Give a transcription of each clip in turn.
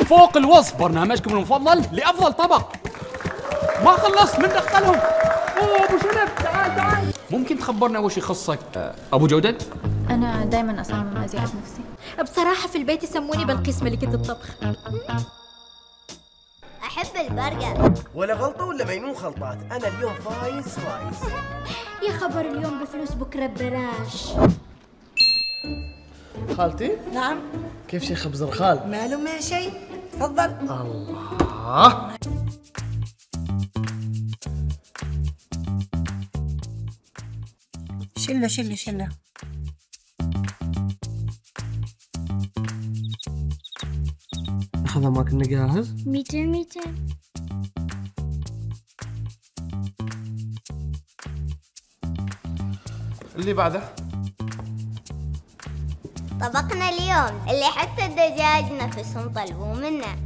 فوق الوصف برنامجكم المفضل لأفضل طبق. ما خلصت من دخلهم. أوه أبو شنب تعال. ممكن تخبرنا وش يخصك أبو جودة؟ أنا دايما أصمم أزياء نفسي. بصراحة في البيت يسموني بلقيس ملكة الطبخ. أحب البرجر. ولا غلطة ولا مجنون خلطات، أنا اليوم فايز. يا خبر اليوم بفلوس بكرة ببلاش. خالتي؟ نعم. كيف شي خبز الخال؟ ماله ما شيء، تفضل. الله. شله. أخذها ما كنا جاهز؟ 200. اللي بعده طبقنا اليوم اللي حتى الدجاج نفسهم طلبوا منه.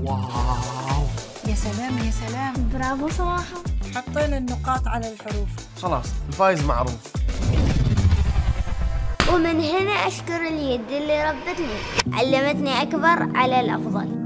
واو. يا سلام. برافو صراحة. حطينا النقاط على الحروف. خلاص الفايز معروف. ومن هنا أشكر اليد اللي ربتني علمتني أكبر على الأفضل.